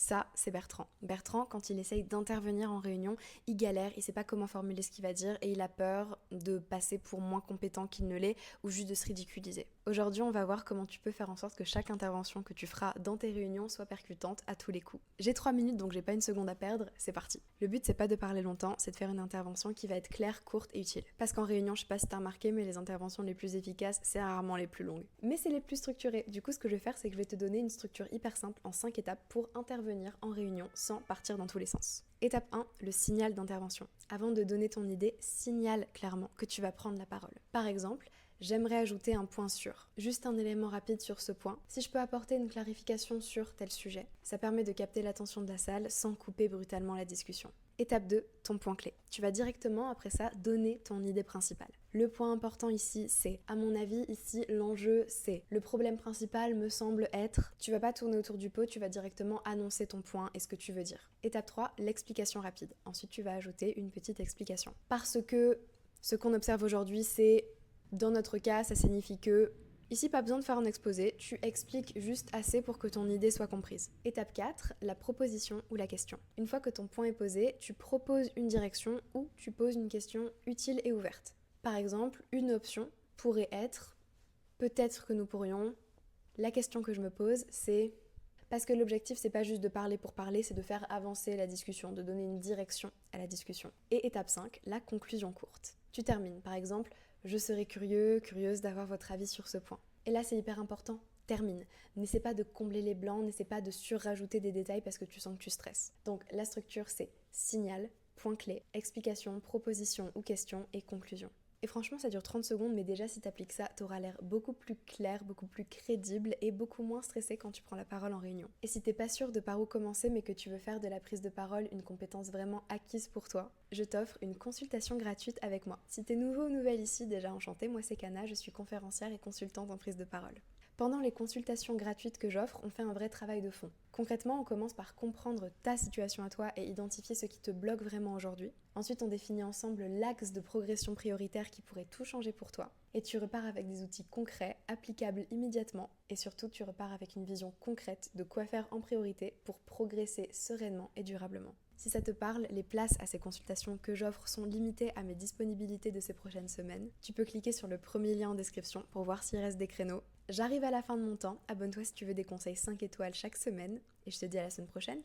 Ça, c'est Bertrand. Bertrand, quand il essaye d'intervenir en réunion, il galère, il sait pas comment formuler ce qu'il va dire et il a peur de passer pour moins compétent qu'il ne l'est ou juste de se ridiculiser. Aujourd'hui, on va voir comment tu peux faire en sorte que chaque intervention que tu feras dans tes réunions soit percutante à tous les coups. J'ai 3 minutes, donc j'ai pas une seconde à perdre, c'est parti. Le but, c'est pas de parler longtemps, c'est de faire une intervention qui va être claire, courte et utile. Parce qu'en réunion, je sais pas si t'as remarqué, mais les interventions les plus efficaces, c'est rarement les plus longues. Mais c'est les plus structurées. Du coup, ce que je vais faire, c'est que je vais te donner une structure hyper simple en 5 étapes pour intervenir en réunion sans partir dans tous les sens. Étape 1, le signal d'intervention. Avant de donner ton idée, signale clairement que tu vas prendre la parole. Par exemple, j'aimerais ajouter un point sur. Juste un élément rapide sur ce point. Si je peux apporter une clarification sur tel sujet, ça permet de capter l'attention de la salle sans couper brutalement la discussion. Étape 2, ton point clé. Tu vas directement après ça donner ton idée principale. Le point important ici, c'est, à mon avis, ici, l'enjeu, c'est, le problème principal me semble être, tu vas pas tourner autour du pot, tu vas directement annoncer ton point et ce que tu veux dire. Étape 3, l'explication rapide. Ensuite, tu vas ajouter une petite explication. Parce que ce qu'on observe aujourd'hui, c'est, dans notre cas, ça signifie que ici, pas besoin de faire un exposé, tu expliques juste assez pour que ton idée soit comprise. Étape 4, la proposition ou la question. Une fois que ton point est posé, tu proposes une direction ou tu poses une question utile et ouverte. Par exemple, une option pourrait être « peut-être que nous pourrions ». La question que je me pose, c'est... Parce que l'objectif, c'est pas juste de parler pour parler, c'est de faire avancer la discussion, de donner une direction à la discussion. Et étape 5, la conclusion courte. Tu termines, par exemple, je serais curieuse d'avoir votre avis sur ce point. Et là, c'est hyper important. Termine. N'essaie pas de combler les blancs, n'essaie pas de surrajouter des détails parce que tu sens que tu stresses. Donc, la structure, c'est signal, point clé, explication, proposition ou question et conclusion. Et franchement, ça dure 30 secondes, mais déjà, si t'appliques ça, t'auras l'air beaucoup plus clair, beaucoup plus crédible et beaucoup moins stressé quand tu prends la parole en réunion. Et si t'es pas sûr de par où commencer, mais que tu veux faire de la prise de parole une compétence vraiment acquise pour toi, je t'offre une consultation gratuite avec moi. Si t'es nouveau ou nouvelle ici, déjà enchantée, moi c'est Kana, je suis conférencière et consultante en prise de parole. Pendant les consultations gratuites que j'offre, on fait un vrai travail de fond. Concrètement, on commence par comprendre ta situation à toi et identifier ce qui te bloque vraiment aujourd'hui. Ensuite, on définit ensemble l'axe de progression prioritaire qui pourrait tout changer pour toi. Et tu repars avec des outils concrets, applicables immédiatement. Et surtout, tu repars avec une vision concrète de quoi faire en priorité pour progresser sereinement et durablement. Si ça te parle, les places à ces consultations que j'offre sont limitées à mes disponibilités de ces prochaines semaines. Tu peux cliquer sur le premier lien en description pour voir s'il reste des créneaux. J'arrive à la fin de mon temps, abonne-toi si tu veux des conseils 5 étoiles chaque semaine et je te dis à la semaine prochaine.